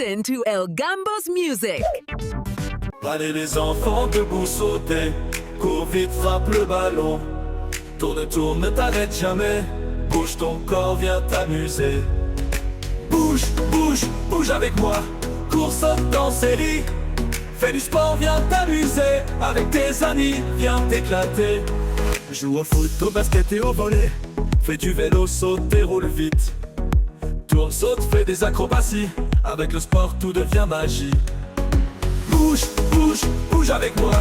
Listen to El Gambo's music. Allez les enfants, debout sauter, cours vite, frappe le ballon. Tourne, tourne, ne t'arrête jamais, bouge ton corps, viens t'amuser. Bouge, bouge, bouge avec moi, cours, saute en série. Fais du sport, viens t'amuser, avec tes amis, viens t'éclater. Joue au foot, au basket et au volley, fais du vélo, saute et roule vite. Tourne, saute, fais des acrobaties, avec le sport tout devient magie. Bouge, bouge, bouge avec moi,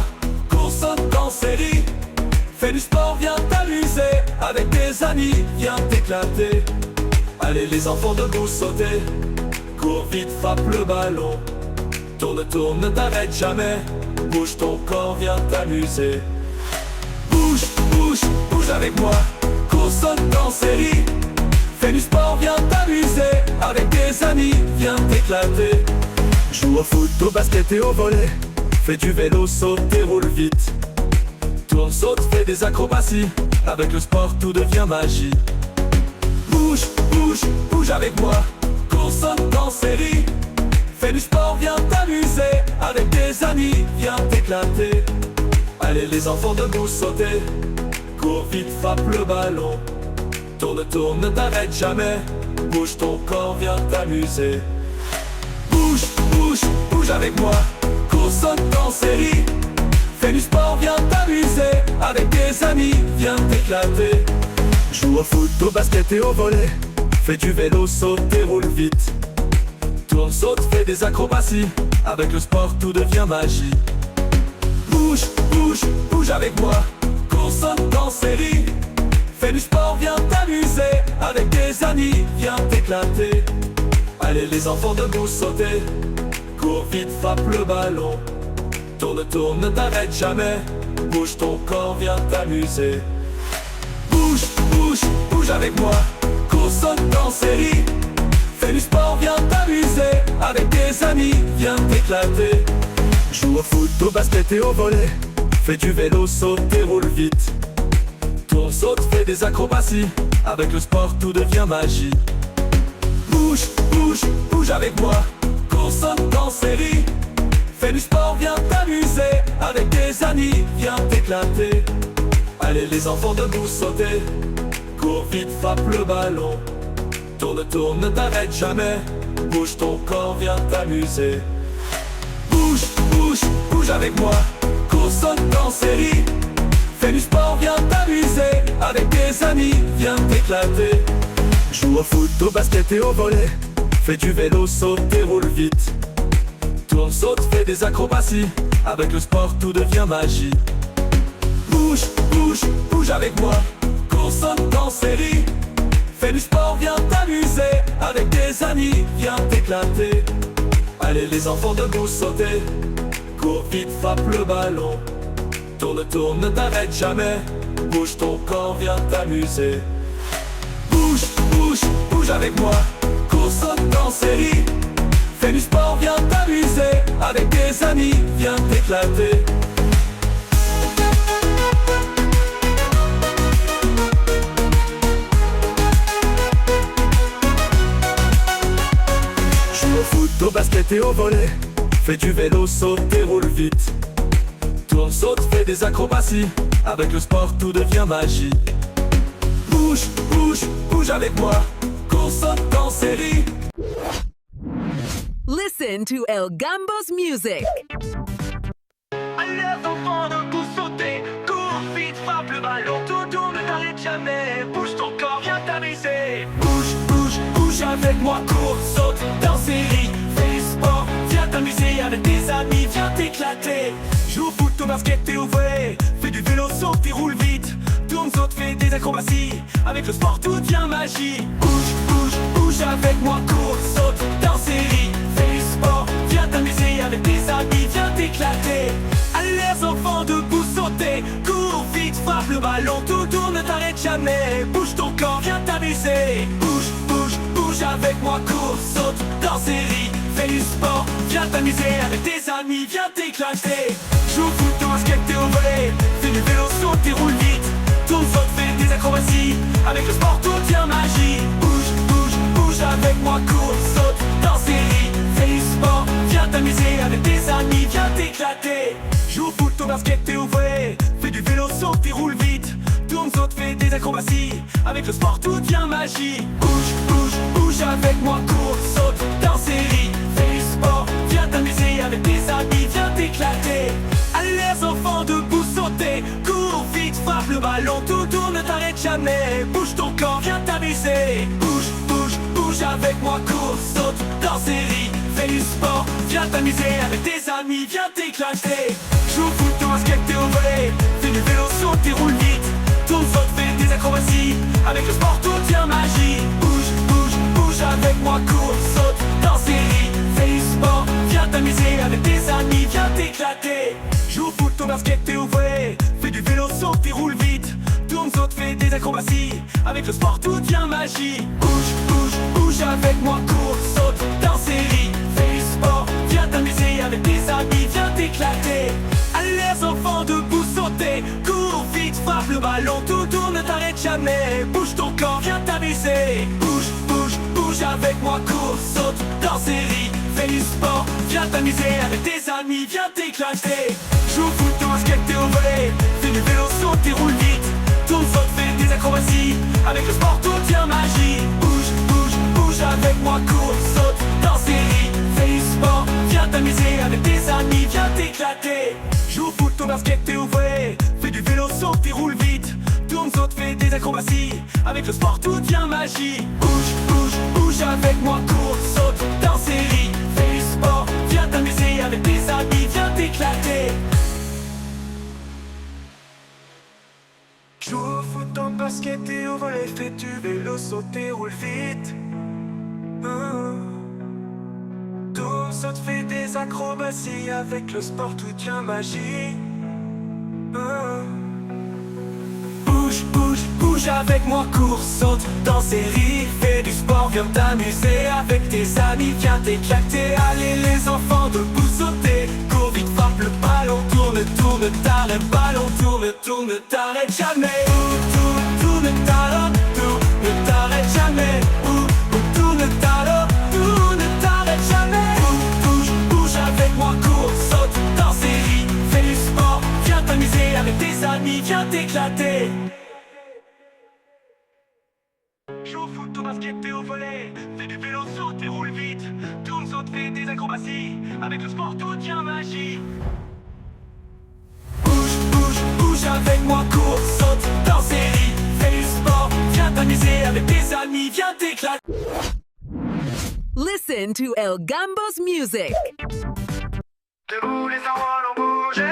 cours, saute en série. Fais du sport, viens t'amuser, avec tes amis, viens t'éclater. Allez les enfants, debout sauter, cours vite, frappe le ballon. Tourne, tourne, ne t'arrête jamais, bouge ton corps, viens t'amuser. Bouge, bouge, bouge avec moi, cours, saute en série. Fais du sport, viens t'amuser, avec tes amis, viens t'éclater. Joue au foot, au basket et au volley, fais du vélo, saute et roule vite. Tourne, saute, fais des acrobaties, avec le sport tout devient magie. Bouge, bouge, bouge avec moi, cours, saute en série. Fais du sport, viens t'amuser, avec tes amis, viens t'éclater. Allez les enfants, debout sauter, cours vite, frappe le ballon. Tourne, tourne, ne t'arrête jamais, bouge ton corps, viens t'amuser. Bouge, bouge, bouge avec moi, cours, saute en série. Fais du sport, viens t'amuser, avec tes amis, viens t'éclater. Joue au foot, au basket et au volley, fais du vélo, saute et roule vite. Tourne, saute, fais des acrobaties, avec le sport tout devient magie. Bouge, bouge, bouge avec moi, cours, saute en série. Fais du sport, viens t'amuser, avec tes amis, viens t'éclater. Allez les enfants, debout sauter, cours vite, frappe le ballon. Tourne, tourne, ne t'arrête jamais, bouge ton corps, viens t'amuser. Bouge, bouge, bouge avec moi, cours, saute en série. Fais du sport, viens t'amuser, avec tes amis, viens t'éclater. Joue au foot, au basket et au volley, fais du vélo, saute et roule vite. Tourne, saute, fais des acrobaties, avec le sport tout devient magie. Bouge, bouge, bouge avec moi, cours, saute en série. Fais du sport, viens t'amuser, avec tes amis, viens t'éclater. Allez les enfants, debout sauter, cours vite, frappe le ballon. Tourne, tourne, ne t'arrête jamais, bouge ton corps, viens t'amuser. Bouge, bouge, bouge avec moi, cours, saute en série. Fais du sport, viens t'amuser, avec tes amis, viens t'éclater. Joue au foot, au basket et au volley, fais du vélo, saute et roule vite. Tourne, saute, fais des acrobaties, avec le sport tout devient magie. Bouge, bouge, bouge avec moi, cours, saute en série. Fais du sport, viens t'amuser, avec tes amis, viens t'éclater. Allez les enfants, debout sauter, cours vite, frappe le ballon. Tourne, tourne, ne t'arrête jamais, bouge ton corps, viens t'amuser. Bouge, bouge, bouge avec moi, cours, saute en série. Fais du sport, viens t'amuser, avec tes amis, viens t'éclater. Joue au foot, au basket et au volley, fais du vélo, saute et roule vite. Tourne, saute, fais des acrobaties, avec le sport tout devient magie. Bouge, bouge, bouge avec moi, cours, saute en série. Listen to El Gambo's music. Allez enfants, debout sauter, cours vite, frappe le ballon. Tout tourne, ne t'arrête jamais, bouge ton corps, viens t'amuser. Bouge, bouge, bouge avec moi, cours, saute, dans série. Fais du sport, viens t'amuser, avec tes amis, viens t'éclater. Joue au foot, au basket et au volley, fais du vélo, saute et roule vite. Tourne, saute, fais des acrobaties, avec le sport tout devient magie. Bouge, bouge, bouge avec moi, cours, saute, dans série. Fais du sport, viens t'amuser, avec tes amis, viens t'éclater. Allez les enfants, debout sauter, cours vite, frappe le ballon. Tout tourne, ne t'arrête jamais, bouge ton corps, viens t'amuser. Bouge, bouge, bouge avec moi, cours, saute, dans série. Fais du sport, viens t'amuser, avec tes amis, viens t'éclater. Joue au foot, au basket et au volley, fais du vélo, saute et roule vite. Tourne, saute, fais des acrobaties, avec le sport tout devient magie. Bouge, bouge, bouge avec moi, cours, saute, dans série. Fais du sport, t'amuser avec tes amis, viens t'éclater. Joue au foot, au basket, t'es ouvrier. Fais du vélo, saute et roule vite. Tourne, saute, fais des acrobaties. Avec le sport, tout devient magie. Bouge, bouge, bouge avec moi, cours, saute, danse et ris. Fais du sport, viens t'amuser avec tes amis, viens t'éclater. Allez les enfants, debout, sauter. Cours vite, frappe le ballon, tout tourne, ne t'arrête jamais. Bouge ton corps, viens t'amuser. Bouge, bouge, bouge avec moi, cours, saute, danse et ris. Fais du sport, viens t'amuser avec tes amis, viens t'éclater. Joue au foot, au basket, t'es au volley. Fais du vélo, saute et roule vite. Tourne, saute, fais des acrobaties. Avec le sport, tout devient magie. Bouge, bouge, bouge avec moi, cours, saute, danse et ris. Fais du sport, viens t'amuser avec tes amis, viens t'éclater. Joue au foot, au basket, t'es au volley. Fais du vélo, saute et roule vite. Tourne, saute, fais des acrobaties. Avec le sport, tout devient magie. Bouge, bouge, bouge avec moi, cours, saute, danse et ris. Fais du sport, viens t'amuser avec tes amis, viens t'éclater. Allez les enfants, debout, sauter. Cours vite, frappe le ballon, tout tourne, ne t'arrête jamais. Bouge ton corps, viens t'amuser. Bouge, bouge, bouge avec moi, cours, saute, danse et ris. Fais du sport, viens t'amuser avec tes amis, viens t'éclater. Joue au foot, au basket, t'es au volley. Fais du vélo, saute et roule vite. Tourne, saute, fais des acrobaties. Avec le sport, tout devient magie. Bouge, bouge, bouge avec moi, cours, saute, danse et ris. Fais du sport, viens t'amuser avec tes amis, viens t'éclater. Joue au foot, au basket, t'es au volley. Fais du vélo, saute et roule vite. Tourne, saute, fais des acrobaties. Avec le sport, tout devient magie. Bouge, bouge, bouge avec moi, cours, saute, danse et ris. Fais du sport, viens t'amuser avec tes amis, viens t'éclater. Joue au foot, au basket et au volley. Fais du vélo, saute et roule vite. Tourne, saute, fais des acrobaties. Avec le sport, tout devient magie. Bouge, bouge, bouge avec moi, cours, saute, danse et ris. Fais du sport, viens t'amuser avec tes amis, viens t'éclater. Allez les enfants, debout, sauter. Cours vite, frappe le ballon, tourne, tourne, t'arrête, ballon, tourne, tourne, t'arrête jamais. Tourne, tourne, t'arrête, tourne, t'arrête jamais. Tourne, t'arrête, tourne, t'arrête jamais. Bouge, bouge avec moi, cours, saute, danse et ris. Fais du sport, viens t'amuser avec tes amis, viens t'éclater. Joue au foot, au basket, t'es au volley. Fais du vélo, saute et roule vite. Tourne, saute, fais des acrobaties. Avec le sport, tout devient magie. Bouge, bouge, bouge avec moi, cours, saute, danse et ris. Fais du sport, viens t'amuser avec tes amis, viens t'éclater. Listen to El Gambo's music. Debout, les enrois l'ont bougé.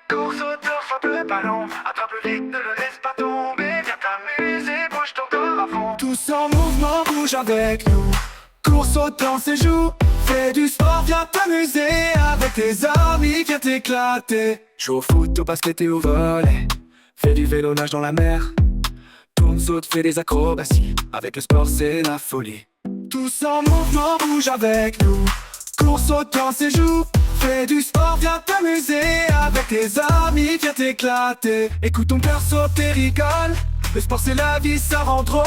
Cours, sauteur, frappe le ballon. Attrape-le vite, ne le laisse pas tomber. Viens t'amuser, bouge ton corps à fond. Tous en mouvement, bouge avec nous. Cours, saute, danse et joue. Fais du sport, viens t'amuser. Avec tes amis, viens t'éclater. Joue au foot, au basket et au volley. Fais du vélo, nage dans la mer. Tourne, saute, fais des acrobaties. Avec le sport, c'est la folie. Tous en mouvement, bouge avec nous. Cours, saute, danse et joue. Fais du sport, viens t'amuser. Avec tes amis, viens t'éclater. Écoute ton cœur, saute et rigole. Le sport c'est la vie, ça rend drôle.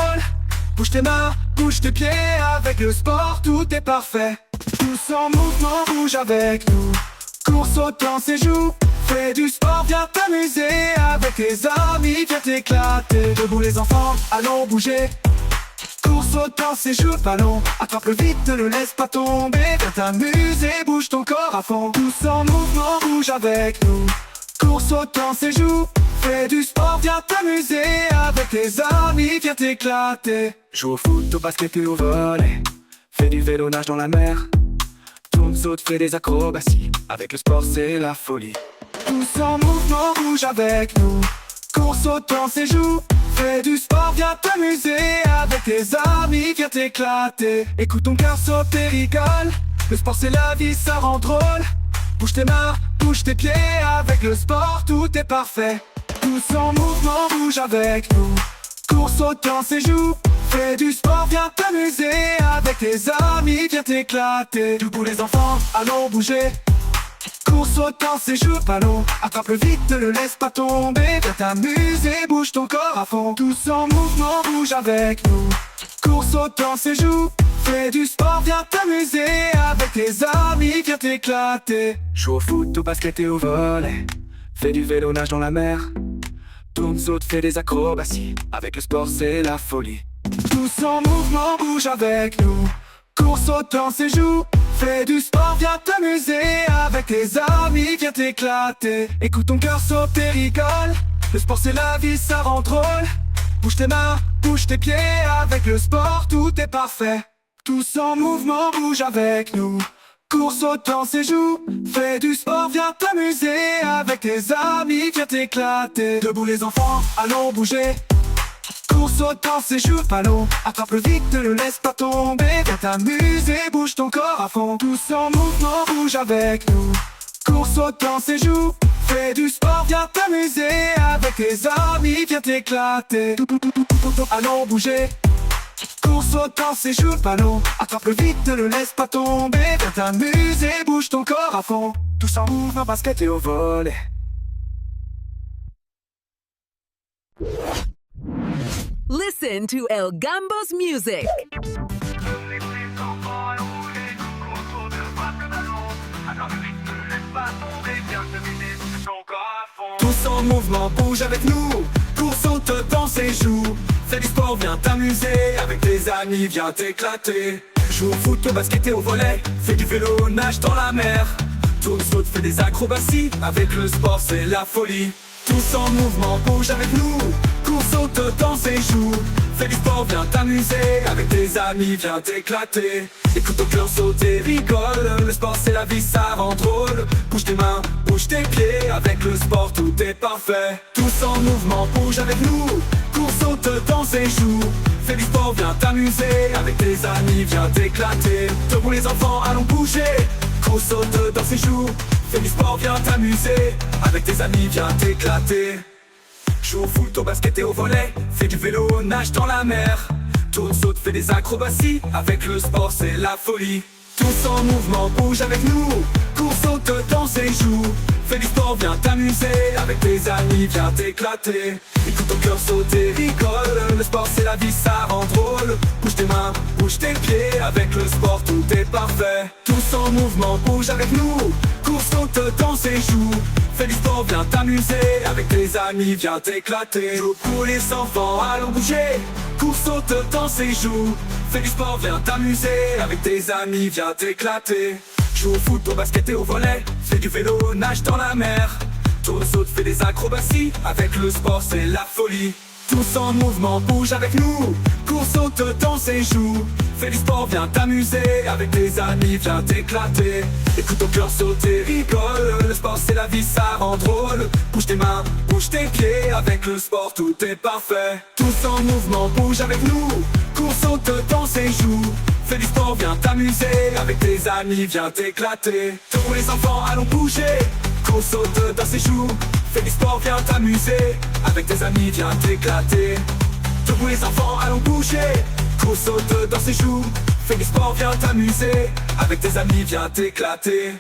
Bouge tes mains, bouge tes pieds. Avec le sport, tout est parfait. Tous en mouvement, bouge avec nous. Cours, saute, danse et joue. Fais du sport, viens t'amuser. Avec tes amis, viens t'éclater. Debout les enfants, allons bouger. Cours, saute, danse et joue le ballon. Attrape-le vite, ne le laisse pas tomber. Viens t'amuser, bouge ton corps à fond. Tous en mouvement, bouge avec nous. Cours, saute, danse et joue. Fais du sport, viens t'amuser. Avec tes amis, viens t'éclater. Joue au foot, au basket et au volley. Fais du vélo, nage dans la mer. Tourne, saute, fais des acrobaties. Avec le sport, c'est la folie. Tous en mouvement, bouge avec nous. Cours, saute, danse et joue. Fais du sport, viens t'amuser. Avec tes amis, viens t'éclater. Écoute ton cœur, saute et rigole. Le sport c'est la vie, ça rend drôle. Bouge tes mains, bouge tes pieds. Avec le sport, tout est parfait. Tous en mouvement, bouge avec nous. Cours, saute, danse et joue. Fais du sport, viens t'amuser. Avec tes amis, viens t'éclater. Debout les enfants, allons bouger. Cours, saute, danse et joue le ballon. Attrape-le vite, ne le laisse pas tomber. Viens t'amuser, bouge ton corps à fond. Tous en mouvement, bouge avec nous. Cours, saute, danse et joue. Fais du sport, viens t'amuser. Avec tes amis, viens t'éclater. Joue au foot, au basket et au volley. Fais du vélo, nage dans la mer. Tourne, saute, fais des acrobaties. Avec le sport, c'est la folie. Tous en mouvement, bouge avec nous. Cours, saute, danse et joue. Fais du sport, viens t'amuser. Avec tes amis, viens t'éclater. Écoute ton cœur sauter et rigole. Le sport c'est la vie, ça rend drôle. Bouge tes mains, bouge tes pieds. Avec le sport, tout est parfait. Tous en mouvement, bouge avec nous. Cours, saute, danse et joue. Fais du sport, viens t'amuser. Avec tes amis, viens t'éclater. Debout les enfants, allons bouger. Cours, saute, danse et joue, ballon. Attrape-le vite, ne le laisse pas tomber. Viens t'amuser, bouge ton corps à fond. Tous en mouvement, bouge avec nous. Cours, saute, danse et joue. Fais du sport, viens t'amuser. Avec tes amis, viens t'éclater. Allons bouger. Cours, saute, danse et joue, ballon. Attrape-le vite, ne le laisse pas tomber. Viens t'amuser, bouge ton corps à fond. Tous en mouvement, basket et au volley. Listen to El Gambo's music. Tous en mouvement, bouge avec nous. Cours, saute, danse et joue. Fais du sport, viens t'amuser. Avec tes amis, viens t'éclater. Joue au foot, au basket et au volley. Fais du vélo, nage dans la mer. Tourne, saute, fais des acrobaties. Avec le sport, c'est la folie. Tous en mouvement, bouge avec nous. Cours, saute, danse et joue. Fais du sport, viens t'amuser. Avec tes amis, viens t'éclater. Écoute ton cœur sauter, rigole. Le sport c'est la vie, ça rend drôle. Bouge tes mains, bouge tes pieds. Avec le sport tout est parfait. Tous en mouvement, bouge avec nous. Cours, saute, danse et joue. Fais du sport, viens t'amuser. Avec tes amis, viens t'éclater. Debout les enfants, allons bouger. Cours, saute, danse et joue. Fais du sport, viens t'amuser. Avec tes amis, viens t'éclater. Joue au foot, au basket et au volley. Fais du vélo, nage dans la mer. Tourne, saute, fais des acrobaties. Avec le sport, c'est la folie. Tous en mouvement, bouge avec nous. Cours, saute, danse et joue. Fais du sport, viens t'amuser. Avec tes amis, viens t'éclater. Écoute ton cœur sauter, rigole. Le sport, c'est la vie, ça rend drôle. Bouge tes mains, bouge tes pieds. Avec le sport, tout est parfait. Tous en mouvement, bouge avec nous. Cours, saute, danse et joue. Fais du sport, viens t'amuser. Avec tes amis, viens t'éclater. Pour les enfants, allons bouger. Cours, saute, danse et joue. Fais du sport, viens t'amuser. Avec tes amis, viens t'éclater. Joue au foot, au basket et au volley. Fais du vélo, nage dans la mer. Tourne, saute, fais des acrobaties. Avec le sport, c'est la folie. Tous en mouvement, bouge avec nous. Cours, saute, danse et joue. Fais du sport, viens t'amuser. Avec tes amis, viens t'éclater. Écoute ton cœur sauter, rigole. Le sport c'est la vie, ça rend drôle. Bouge tes mains, bouge tes pieds. Avec le sport tout est parfait. Tous en mouvement, bouge avec nous. Cours, saute, danse et joue. Fais du sport, viens t'amuser. Avec tes amis, viens t'éclater. Tous les enfants, allons bouger. Cours, saute, danse et joue. Fais du sport, viens t'amuser. Avec tes amis, viens t'éclater. Tous les enfants, allons bouger. Cours, saute, danse et joue. Fais du sport, viens t'amuser. Avec tes amis, viens t'éclater.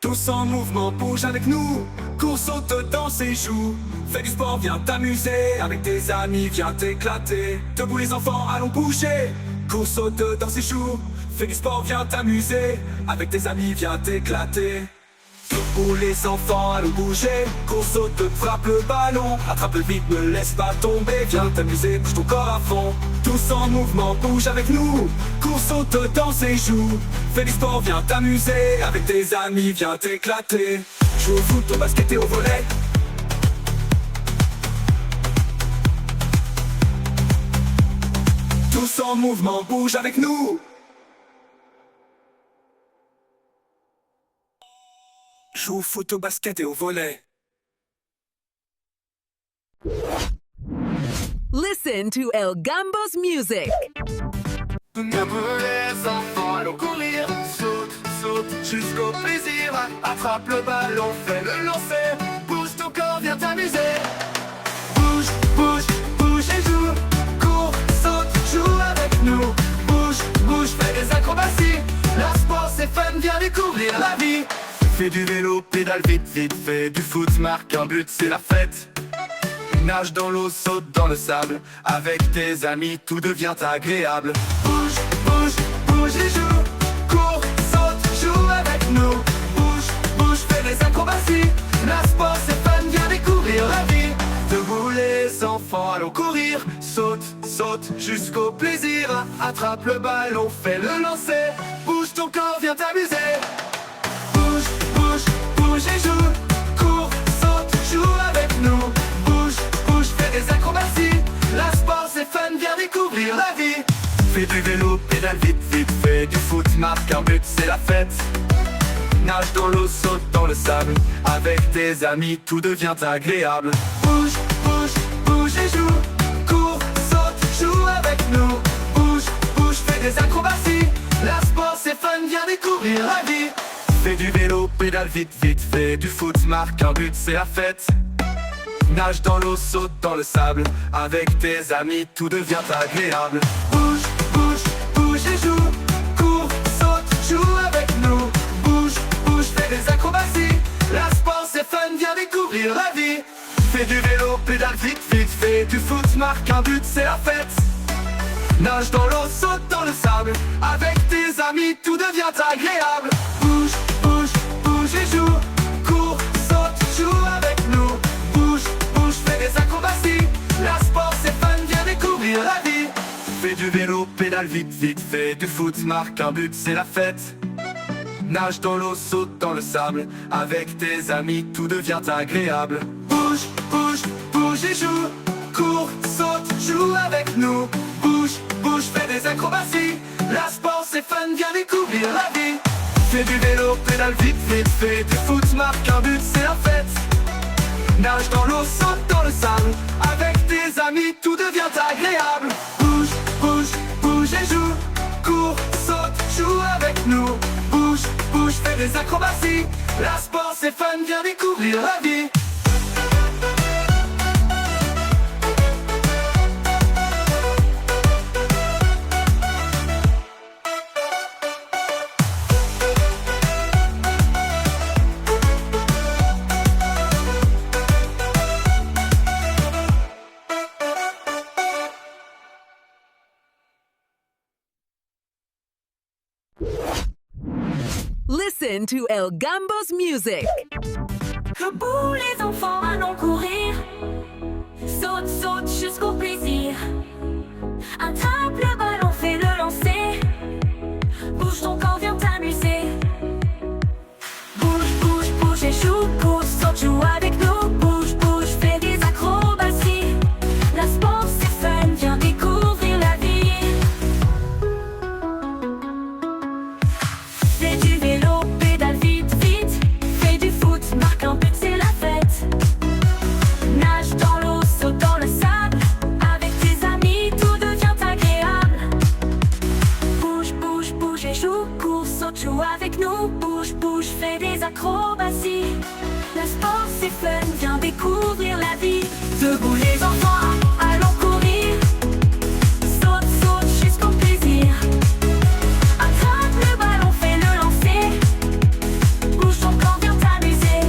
Tous en mouvement, bouge avec nous. Cours, saute, danse et joue. Fais du sport, viens t'amuser. Avec tes amis, viens t'éclater. Debout les enfants, allons bouger. Cours, saute, danse et joue. Fais du sport, viens t'amuser. Avec tes amis, viens t'éclater. Debout les enfants, allons bouger. Cours, saute, frappe le ballon. Attrape-le vite, ne laisse pas tomber. Viens t'amuser, bouge ton corps à fond. Tous en mouvement, bouge avec nous. Cours, saute, danse et joue. Fais du sport, viens t'amuser. Avec tes amis, viens t'éclater. Joue au foot, au basket et au volley. Tous en mouvement, bouge avec nous. Joue au foot, au basket et au volley. Listen to El Gambo's music. Les enfants, allons courir. Saute, saute, jusqu'au plaisir. Attrape le ballon, fais le lancer. Bouge ton corps, viens t'amuser. Bouge, bouge, bouge et joue. Cours, saute, joue avec nous. Bouge, bouge, fais des acrobaties. La sport c'est fun, viens découvrir la vie. Fais du vélo, pédale vite, vite. Fais du foot, marque un but, c'est la fête. Nage dans l'eau, saute dans le sable. Avec tes amis, tout devient agréable. Bouge, bouge, bouge saute jusqu'au plaisir. Attrape le ballon, fais le lancer. Bouge ton corps, viens t'amuser. Bouge, bouge, bouge et joue. Cours, saute, joue avec nous. Bouge, bouge, fais des acrobaties. La sport c'est fun, viens découvrir la vie. Fais du vélo, pédale vite, vite. Fais du foot, marque un but, c'est la fête. Nage dans l'eau, saute dans le sable. Avec tes amis, tout devient agréable. Bouge, bouge, bouge et joue. Cours, saute, joue avec nous. Bouge, bouge, fais des acrobaties. La sport c'est fun, viens découvrir la vie. Fais du vélo, pédale vite, vite. Fais du foot, marque un but, c'est la fête. Nage dans l'eau, saute dans le sable. Avec tes amis, tout devient agréable. Bouge, bouge, bouge et joue. Cours, saute, joue avec nous. Bouge, bouge, fais des acrobaties. La sport c'est fun, viens découvrir la vie. Fais du vélo, pédale vite, vite. Fais du foot, marque un but, c'est la fête. Nage dans l'eau, saute dans le sable. Avec tes amis, tout devient agréable. Bouge, bouge, bouge et joue. Cours, saute, joue avec nous. Bouge, bouge, fais des acrobaties. La sport c'est fun, viens découvrir la vie. Fais du vélo, pédale vite, vite. Fais du foot, marque un but, c'est la fête. Nage dans l'eau, saute dans le sable. Avec tes amis, tout devient agréable. Bouge, bouge, bouge et joue. Cours, saute, joue avec nous. Bouge, bouge, fais des acrobaties. La sport c'est fun, viens découvrir la vie. Fais du vélo, pédale vite, vite. Fais du foot, marque un but, c'est la fête. Nage dans l'eau, saute dans le sable. Avec tes amis, tout devient agréable. Bouge, bouge, bouge et joue. Cours, saute, joue avec nous. Bouge, bouge, fais des acrobaties. La sport c'est fun, viens découvrir la vie. Listen to El Gambo's music. Debout les enfants, allons courir. Saute, saute jusqu'au plaisir. Attrape le ballon, fais le lancer. Bouge ton corps, viens t'amuser. Bouge, bouge, bouge et joue. Cours, saute, joue avec nous. Bouge, bouge, fais des acrobaties. La sport c'est fun, viens découvrir la vie. Fais du vélo, pédale vite, vite. Fais du foot, marque un but, c'est la fête. Nage dans l'eau, saute dans le sable. Avec tes amis, tout devient agréable. Bouge, bouge, bouge et joue. Cours, saute, joue avec nous. Bouge, bouge, fais des acrobaties. La sport c'est fun, viens découvrir la vie. Debout les enfants, allons courir. Saute, saute jusqu'au plaisir. Attrape le ballon, fais le lancer. Bouge ton corps, viens t'amuser.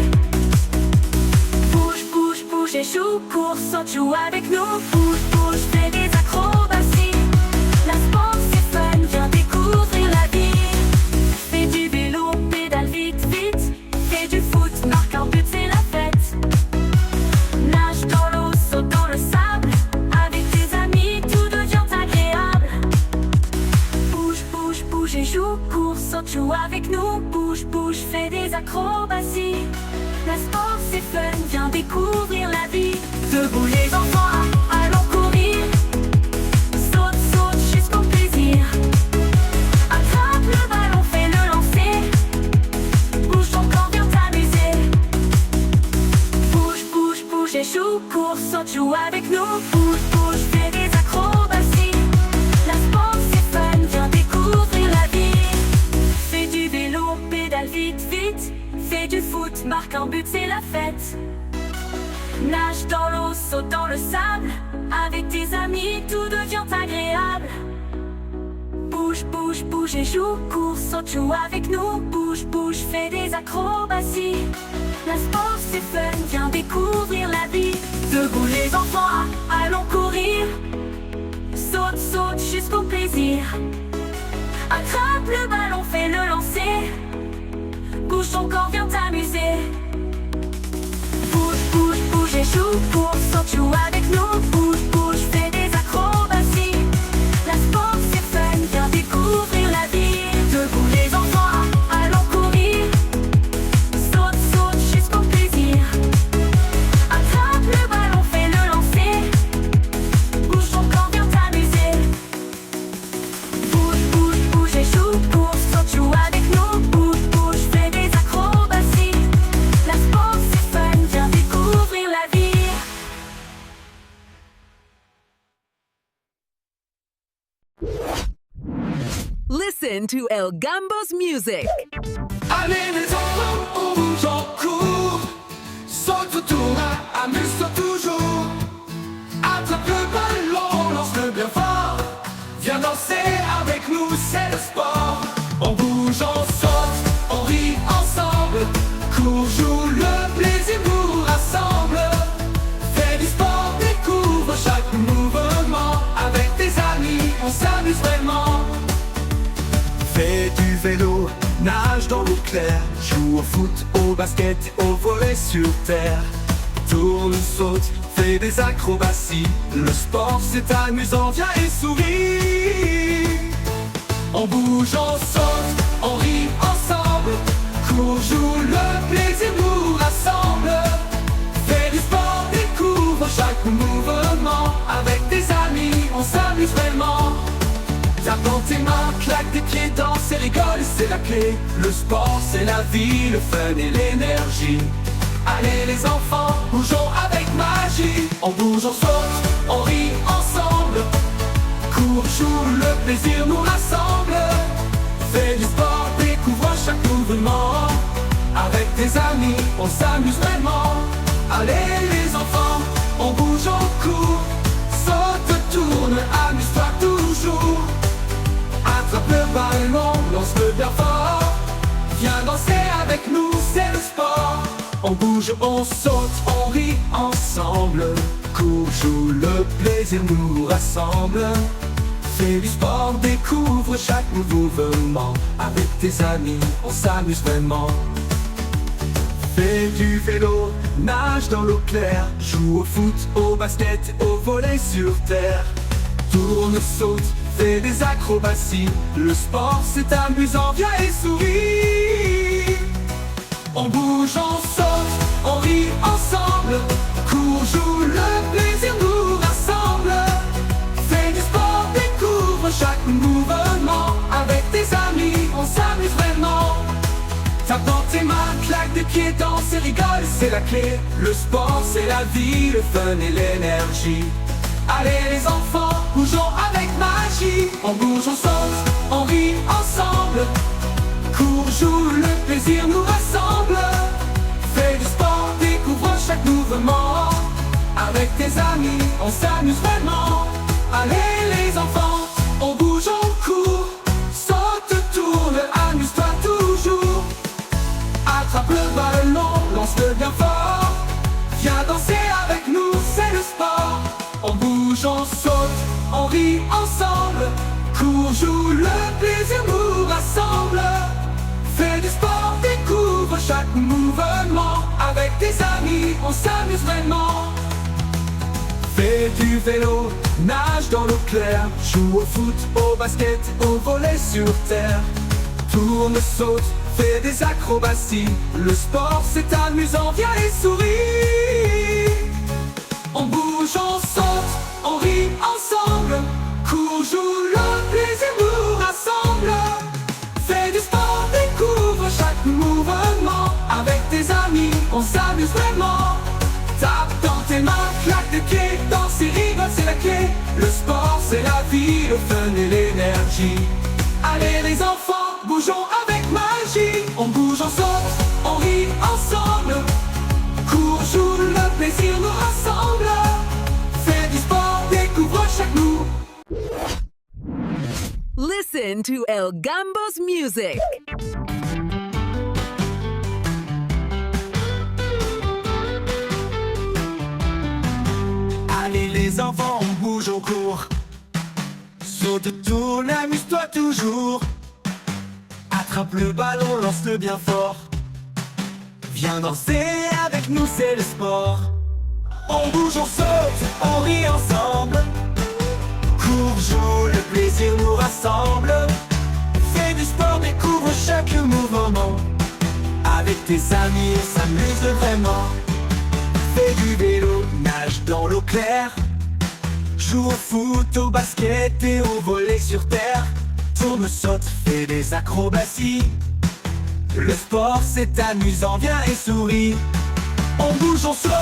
Bouge, bouge, bouge et joue. Cours, saute, joue avec nous. Bouge, bouge, fais des acrobaties. La sport c'est fun, viens découvrir la vie. Fais du vélo, pédale vite, vite. Fais du foot, marque un but, c'est la fête. Nage dans l'eau, saute dans le sable. Avec tes amis, tout devient agréable. Bouge, bouge, bouge et joue. Cours, saute, joue avec nous. Bouge, bouge, fais des acrobaties. La sport c'est fun, viens découvrir la vie. Debout les enfants, allons courir. Saute, saute jusqu'au plaisir. Attrape le ballon, fais le lancer. Bouge ton corps, viens t'amuser. Bouge, bouge, bouge et joue. Cours, saute, joue avec nous. Bouge, bouge, fais des acrobaties. La sport c'est fun, viens découvrir la vie. Fais du vélo, pédale vite, vite. Fais du foot, marque un but, c'est la fête. Nage dans l'eau, saute dans le sable. Avec tes amis, tout devient agréable. Bouge, bouge, bouge et joue. Cours, saute, joue avec nous. Bouge, bouge, fais des acrobaties. La sport c'est fun, viens découvrir la vie. Debout les enfants, allons courir. Saute, saute jusqu'au plaisir. Attrape le ballon, fais le lancer. Bouge ton corps, viens t'amuser. Bouge, bouge, bouge et joue. Cours, saute, joue avec nous. Bouge, bouge, fais des acrobaties. Listen to El Gambo's music. Allez les enfants, on bouge en cours. Saute, tourne, amuse-toi toujours. Attrape le ballon, lance-le bien fort. Viens danser avec nous, c'est le sport. On bouge, on saute, on rit ensemble. Cours, joue, le plaisir nous rassemble. Fais du sport, découvre chaque mouvement. Avec tes amis, on s'amuse vraiment. Fais du vélo, nage dans l'eau claire. Joue au foot, au basket, au volley sur terre. Tourne, saute, fais des acrobaties. Le sport c'est amusant, viens et souris. On bouge, on saute, on rit ensemble. Cours, joue, le plaisir nous rassemble. Fais du sport, découvre chaque mouvement. Avec tes amis, on s'amuse vraiment. Tape dans tes mains, claque tes pieds, danse et rigole, c'est la clé. Le sport c'est la vie, le fun et l'énergie. Allez les enfants, bougeons avec magie. On bouge, on saute, on rit ensemble. Cours, joue, le plaisir nous rassemble. Fais du sport, découvre chaque mouvement. Avec tes amis, on s'amuse vraiment. Allez les enfants, on bouge, on court. Saute, tourne, amuse-toi toujours. Attrape le ballon, lance-le bien fort. Viens danser avec nous, c'est le sport. On bouge, on saute, on rit ensemble. Cours, joue, le plaisir nous rassemble. Fais du sport, découvre chaque mouvement. Avec tes amis, on s'amuse vraiment. Fais du vélo, nage dans l'eau claire. Joue au foot, au basket, au volley sur terre. Tourne, saute, fais des acrobaties. Le sport c'est amusant, viens et souris. On bouge, on saute, on rit ensemble. Cours, joue, le plaisir nous rassemble. Fais du sport, découvre chaque mouvement. Avec tes amis, on s'amuse vraiment. Tape dans tes mains, claque des pieds, danse et rigole, c'est la clé. Le sport c'est la vie, le fun et l'énergie. Allez les enfants, bougeons avec magie. On bouge, on saute, on rit ensemble. Cours, joue, le plaisir nous rassemble. Fais du sport, découvre chaque mouvement. Avec tes amis, on s'amuse vraiment. Allez les enfants, on bouge, on court. Saute, tourne, amuse-toi toujours. Attrape le ballon, lance-le bien fort. Viens danser avec nous, c'est le sport. On bouge, on saute, on rit ensemble. Cours, joue, le plaisir nous rassemble. Fais du sport, découvre chaque mouvement. Avec tes amis, on s'amuse vraiment. Fais du vélo, nage dans l'eau claire. Joue au foot, au basket, au volley sur terre. Tourne, saute, fais des acrobaties. Le sport c'est amusant, viens et souris. On bouge, on saute, on rit ensemble. Cours, joue, le plaisir nous rassemble. Fais du sport, découvre chaque mouvement. Avec tes amis, on s'amuse vraiment. Tape dans tes mains, claque des pieds, danse et rigole, c'est la clé. Le sport c'est la vie, le fun et l'énergie. Allez les enfants, bougeons avec magie. On bouge, on saute, on rit ensemble. Cours, joue, le plaisir nous rassemble. Fais du sport, découvre chaque mouvement. Listen to El Gambo's music. Allez les enfants, on bouge, on court. Saute, tourne, amuse-toi toujours. Attrape le ballon, lance-le bien fort. Viens danser avec nous, c'est le sport. On bouge, on saute, on rit ensemble. Cours, joue, le plaisir nous rassemble. Fais du sport, découvre chaque mouvement. Avec tes amis, on s'amuse vraiment. Fais du vélo, nage dans l'eau claire. Joue au foot, au basket et au volley sur terre. Tourne, saute, fais des acrobaties. Le sport c'est amusant, viens et souris. On bouge, on saute,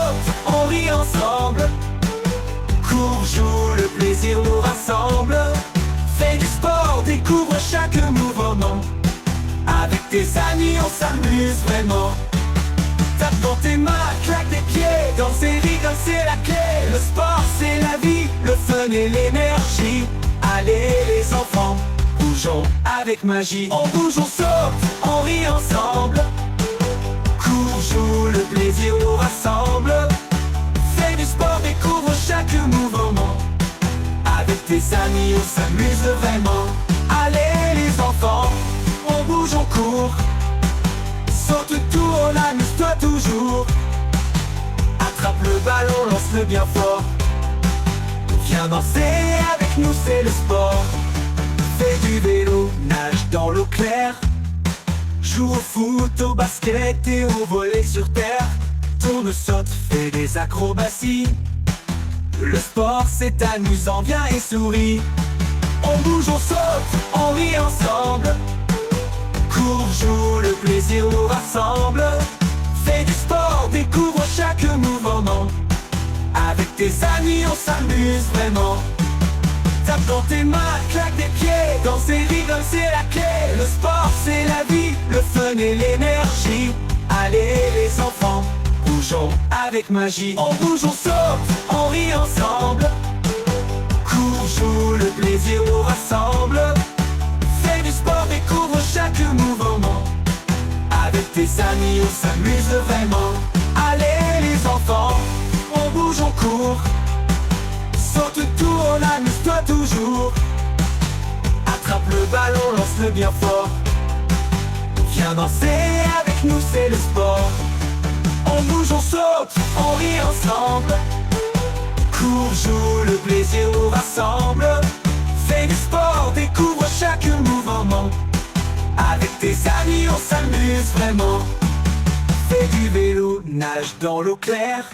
on rit ensemble. Cours, joue, le plaisir nous rassemble. Fais du sport, découvre chaque mouvement. Avec tes amis on s'amuse vraiment. Tape dans tes mains, claque des pieds, danser, rigole c'est la clé. Le sport c'est la vie, le fun et l'énergie. Allez les enfants, bougeons avec magie. On bouge, on saute, on rit ensemble. Cours, joue, le plaisir nous rassemble. Fais du sport, découvre chaque mouvement. Avec tes amis on s'amuse vraiment. Allez les enfants, on bouge, on court. Saute tout, on amuse-toi toujours. Attrape le ballon, lance-le bien fort. Viens danser avec nous, c'est le sport. Fais du vélo, nage dans l'eau claire. Joue au foot, au basket et au volley sur terre. Tourne, saute, fais des acrobaties. Le sport c'est amusant, viens et souris. On bouge, on saute, on rit ensemble. Cours, joue, le plaisir nous rassemble. Fais du sport, découvre chaque mouvement. Avec tes amis on s'amuse vraiment. Tape dans tes mains, claque des pieds, danser, rigole c'est la clé. Le sport c'est la vie, le fun et l'énergie. Allez les enfants, bougeons avec magie. On bouge, on saute, on rit ensemble. Cours, joue, le plaisir nous rassemble. Fais du sport, découvre chaque mouvement. Avec tes amis on s'amuse vraiment. Allez les enfants, on bouge, on court. Saute tout, on amuse-toi toujours. Attrape le ballon, lance-le bien fort. Viens danser avec nous, c'est le sport. On bouge, on saute, on rit ensemble. Cours, joue, le plaisir nous rassemble. Fais du sport, découvre chaque mouvement. Avec tes amis on s'amuse vraiment. Fais du vélo, nage dans l'eau claire.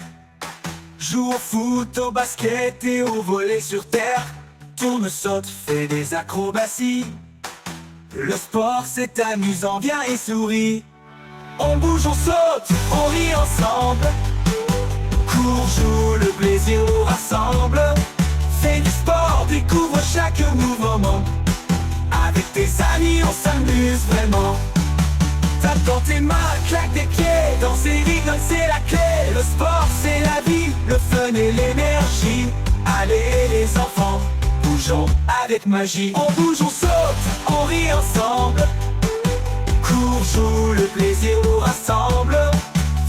Joue au foot, au basket et au volley sur terre. Tourne, saute, fais des acrobaties. Le sport c'est amusant, viens et souris. On bouge, on saute, on rit ensemble. Cours, joue, le plaisir nous rassemble. Fais du sport, découvre chaque mouvement. Avec tes amis on s'amuse vraiment. Tape dans tes mains, claque des pieds, danser, rigole c'est la clé. Le sport c'est la vie, le fun et l'énergie. Allez les enfants, bougeons avec magie. On bouge, on saute, on rit ensemble. Cours, joue, le plaisir nous rassemble.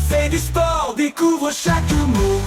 Fais du sport, découvre chaque mot.